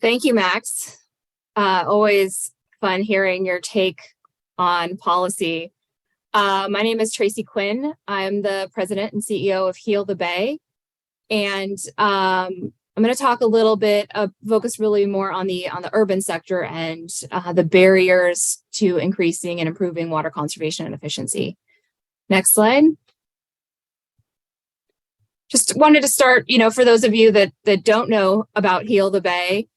Thank you, Max. Always fun hearing your take on policy. My name is Tracy Quinn. I'm the president and CEO of Heal the Bay. And I'm going to talk a little bit, focus really more on the urban sector and the barriers to increasing and improving water conservation and efficiency. Next slide. Just wanted to start, for those of you that don't know about Heal the Bay,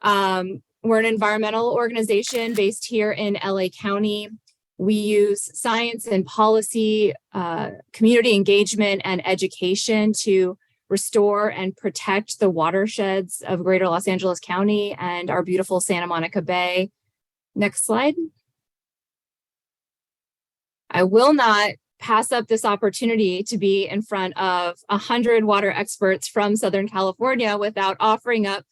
we're an environmental organization based here in LA County. We use science and policy, community engagement and education to restore and protect the watersheds of Greater Los Angeles County and our beautiful Santa Monica Bay. Next slide. I will not pass up this opportunity to be in front of 100 water experts from Southern California without offering up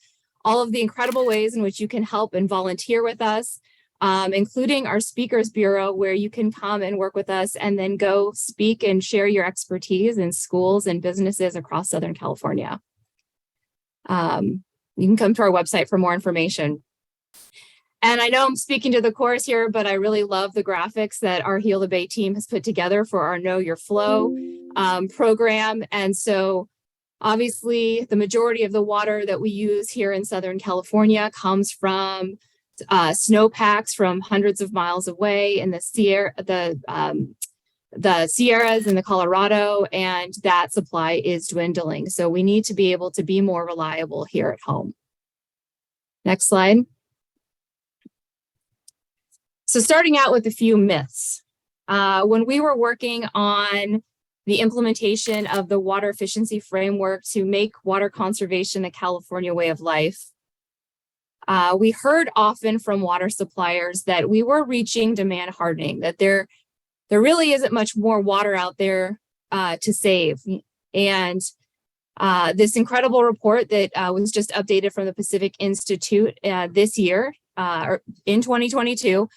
all of the incredible ways in which you can help and volunteer with us, including our Speakers Bureau, where you can come and work with us and then go speak and share your expertise in schools and businesses across Southern California. You can come to our website for more information. And I know I'm speaking to the chorus here, but I really love the graphics that our Heal the Bay team has put together for our Know Your Flow program. And so obviously the majority of the water that we use here in Southern California comes from snowpacks from hundreds of miles away in the Sierras in the Colorado, and that supply is dwindling. So we need to be able to be more reliable here at home. Next slide. So starting out with a few myths. When we were working on the implementation of the water efficiency framework to make water conservation a California way of life, we heard often from water suppliers that we were reaching demand hardening, that there really isn't much more water out there to save. And this incredible report that was just updated from the Pacific Institute this year, or in 2022,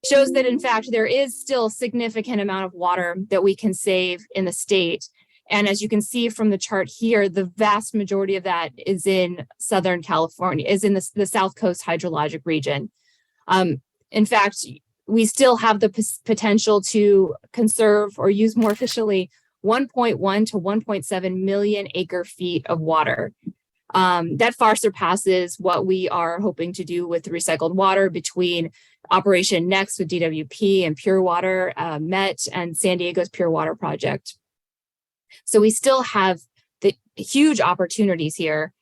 shows that in fact there is still a significant amount of water that we can save in the state. And as you can see from the chart here, the vast majority of that is in Southern California, is in the South Coast hydrologic region. In fact, we still have the potential to conserve or use more efficiently 1.1 to 1.7 million acre feet of water. That far surpasses what we are hoping to do with recycled water between Operation Next with DWP and Pure Water, MET, and San Diego's Pure Water Project. So we still have the huge opportunities here.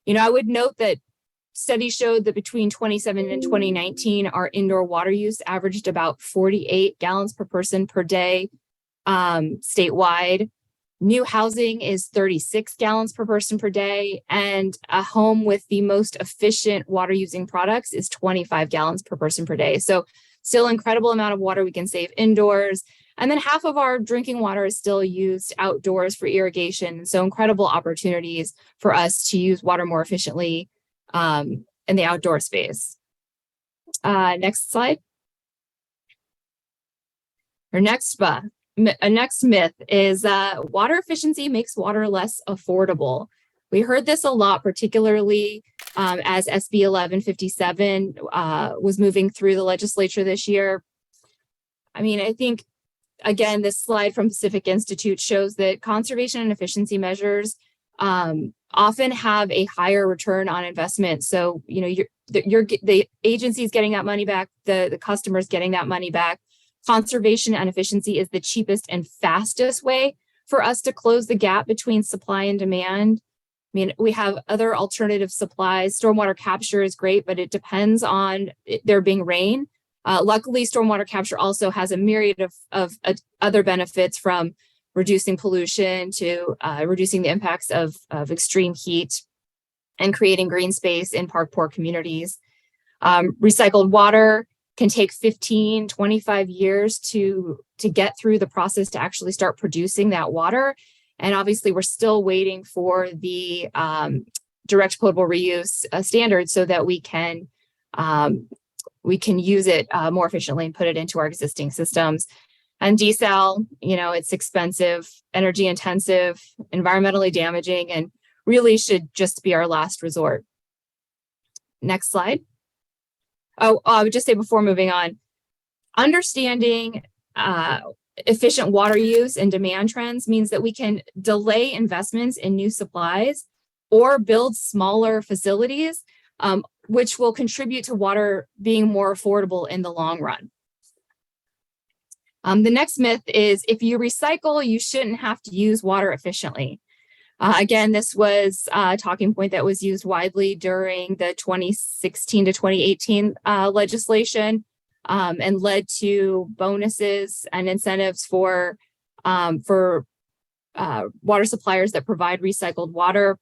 I would note that studies showed that between 2017 and 2019, our indoor water use averaged about 48 gallons per person per day statewide. New housing is 36 gallons per person per day, and a home with the most efficient water using products is 25 gallons per person per day. So still incredible amount of water we can save indoors. And then half of our drinking water is still used outdoors for irrigation. So incredible opportunities for us to use water more efficiently in the outdoor space. Next slide. Our next myth is water efficiency makes water less affordable. We heard this a lot, particularly as SB 1157 was moving through the legislature this year. I think, again, this slide from Pacific Institute shows that conservation and efficiency measures often have a higher return on investment. So, the agency's getting that money back, the customer's getting that money back. Conservation and efficiency is the cheapest and fastest way for us to close the gap between supply and demand. We have other alternative supplies. Stormwater capture is great, but it depends on there being rain. Luckily, stormwater capture also has a myriad of other benefits, from reducing pollution to reducing the impacts of extreme heat and creating green space in park-poor communities. Recycled water can take 15, 25 years to get through the process to actually start producing that water. And obviously, we're still waiting for the direct potable reuse standards so that we can use it more efficiently and put it into our existing systems. And desal, it's expensive, energy intensive, environmentally damaging, and really should just be our last resort. Next slide. Oh, I would just say before moving on, understanding efficient water use and demand trends means that we can delay investments in new supplies or build smaller facilities, which will contribute to water being more affordable in the long run. The next myth is if you recycle, you shouldn't have to use water efficiently. Again, this was a talking point that was used widely during the 2016 to 2018 legislation and led to bonuses and incentives for water suppliers that provide recycled water.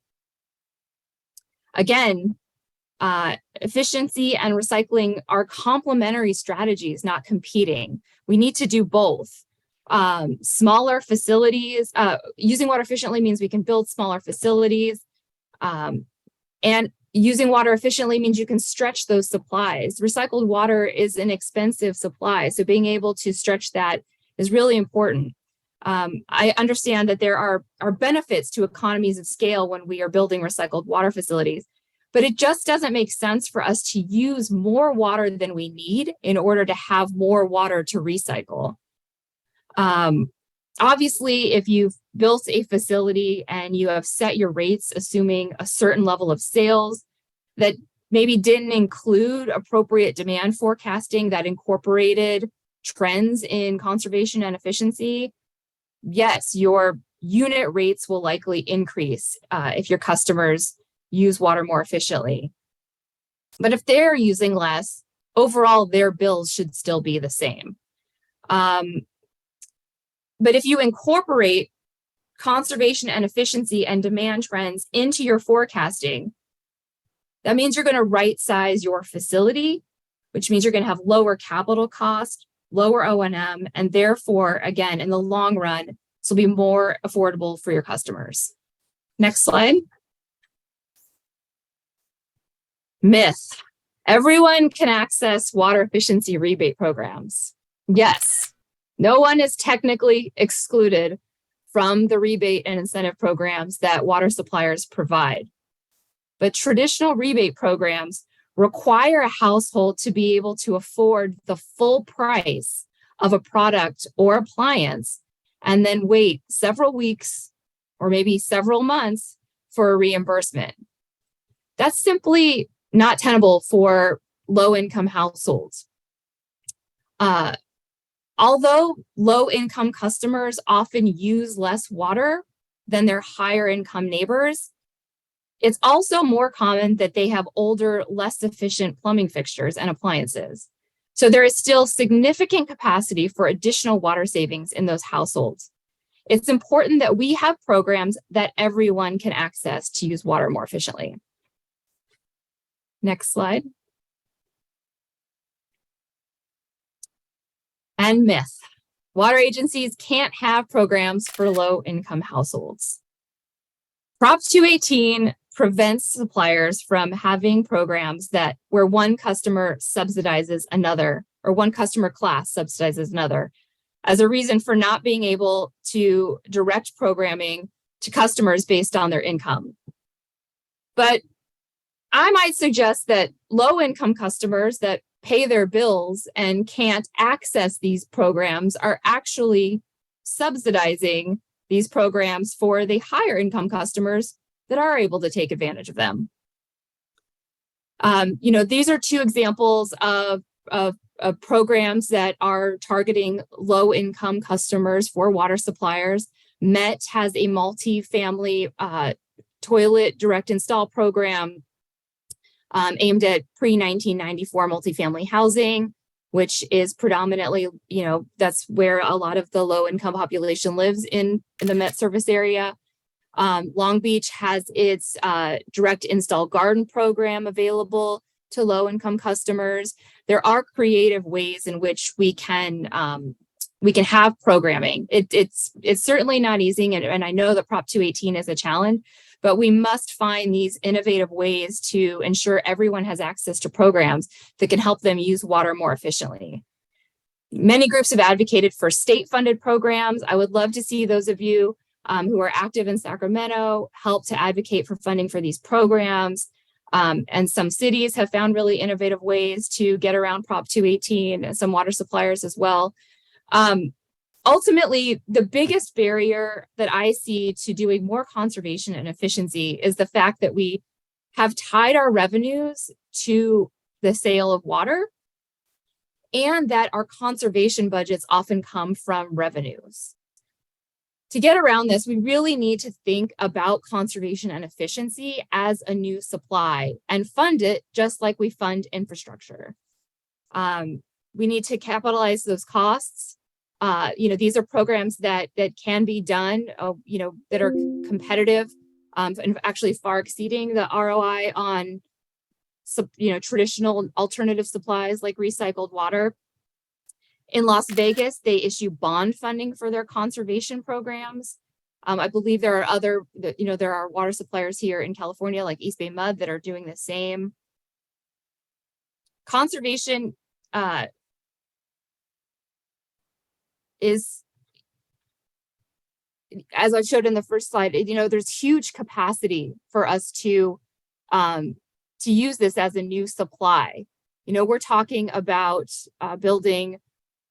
Again, efficiency and recycling are complementary strategies, not competing. We need to do both. Smaller facilities, using water efficiently means we can build smaller facilities. And using water efficiently means you can stretch those supplies. Recycled water is an expensive supply, so being able to stretch that is really important. I understand that there are benefits to economies of scale when we are building recycled water facilities, but it just doesn't make sense for us to use more water than we need in order to have more water to recycle. Obviously, if you've built a facility and you have set your rates, assuming a certain level of sales that maybe didn't include appropriate demand forecasting that incorporated trends in conservation and efficiency, yes, your unit rates will likely increase if your customers use water more efficiently. But if they're using less, overall, their bills should still be the same. But if you incorporate conservation and efficiency and demand trends into your forecasting, that means you're going to right size your facility, which means you're going to have lower capital cost, lower O&M, and therefore, again, in the long run, this will be more affordable for your customers. Next slide. Myth. Everyone can access water efficiency rebate programs. Yes. No one is technically excluded from the rebate and incentive programs that water suppliers provide. But traditional rebate programs require a household to be able to afford the full price of a product or appliance and then wait several weeks or maybe several months for a reimbursement. That's simply not tenable for low-income households. Although low-income customers often use less water than their higher-income neighbors, it's also more common that they have older, less efficient plumbing fixtures and appliances. So there is still significant capacity for additional water savings in those households. It's important that we have programs that everyone can access to use water more efficiently. Next slide. And myth. Water agencies can't have programs for low-income households. Prop 218 prevents suppliers from having programs where one customer subsidizes another, or one customer class subsidizes another, as a reason for not being able to direct programming to customers based on their income. But I might suggest that low-income customers that pay their bills and can't access these programs are actually subsidizing these programs for the higher income customers that are able to take advantage of them. These are two examples of programs that are targeting low-income customers for water suppliers. Met has a multi-family toilet direct install program aimed at pre-1994 multifamily housing, which is predominantly, that's where a lot of the low-income population lives in the Met service area. Long Beach has its direct install garden program available to low-income customers. There are creative ways in which we can have programming. It's certainly not easy, and I know that Prop 218 is a challenge, but we must find these innovative ways to ensure everyone has access to programs that can help them use water more efficiently. Many groups have advocated for state-funded programs. I would love to see those of you who are active in Sacramento help to advocate for funding for these programs. And some cities have found really innovative ways to get around Prop 218, and some water suppliers as well. Ultimately, the biggest barrier that I see to doing more conservation and efficiency is the fact that we have tied our revenues to the sale of water, and that our conservation budgets often come from revenues. To get around this, we really need to think about conservation and efficiency as a new supply and fund it just like we fund infrastructure. We need to capitalize those costs. These are programs that can be done, that are competitive, and actually far exceeding the ROI on, traditional alternative supplies like recycled water. In Las Vegas, they issue bond funding for their conservation programs. I believe there are there are water suppliers here in California, like East Bay Mud, that are doing the same. Conservation is, as I showed in the first slide, there's huge capacity for us to use this as a new supply. We're talking about building,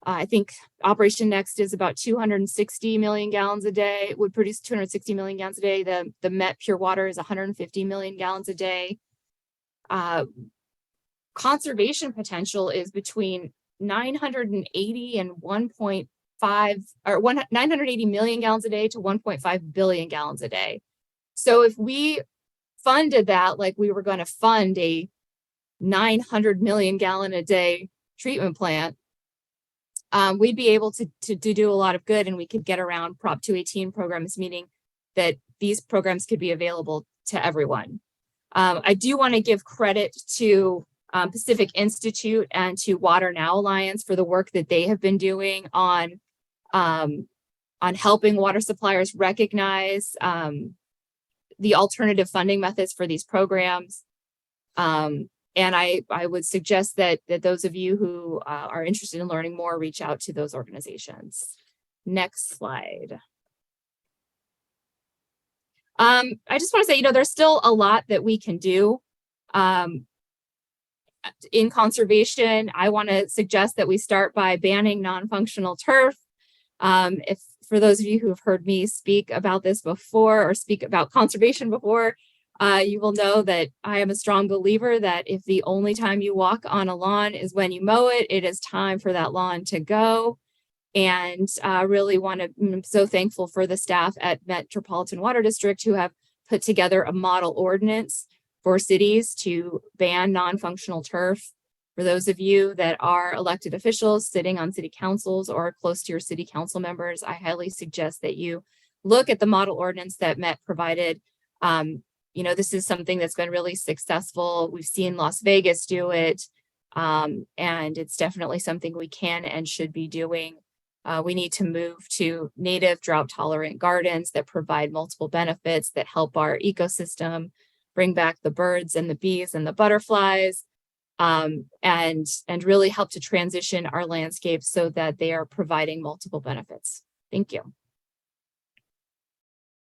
I think Operation Next is about 260 million gallons a day. It would produce 260 million gallons a day. The Met Pure Water is 150 million gallons a day. Conservation potential is between 980 and 980 million gallons a day to 1.5 billion gallons a day. So if we funded that like we were going to fund a 900 million gallon a day treatment plant, we'd be able to do a lot of good, and we could get around Prop 218 programs, meaning that these programs could be available to everyone. I do want to give credit to Pacific Institute and to Water Now Alliance for the work that they have been doing on helping water suppliers recognize the alternative funding methods for these programs. And I would suggest that those of you who are interested in learning more reach out to those organizations. Next slide. I just want to say, there's still a lot that we can do in conservation. I want to suggest that we start by banning non-functional turf. If for those of you who have heard me speak about this before or speak about conservation before, you will know that I am a strong believer that if the only time you walk on a lawn is when you mow it, it is time for that lawn to go. And really I'm so thankful for the staff at Metropolitan Water District who have put together a model ordinance for cities to ban non-functional turf. For those of you that are elected officials sitting on city councils or close to your city council members, I highly suggest that you look at the model ordinance that Met provided. This is something that's been really successful. We've seen Las Vegas do it, and it's definitely something we can and should be doing. We need to move to native drought-tolerant gardens that provide multiple benefits that help our ecosystem, bring back the birds and the bees and the butterflies, and really help to transition our landscapes so that they are providing multiple benefits. Thank you.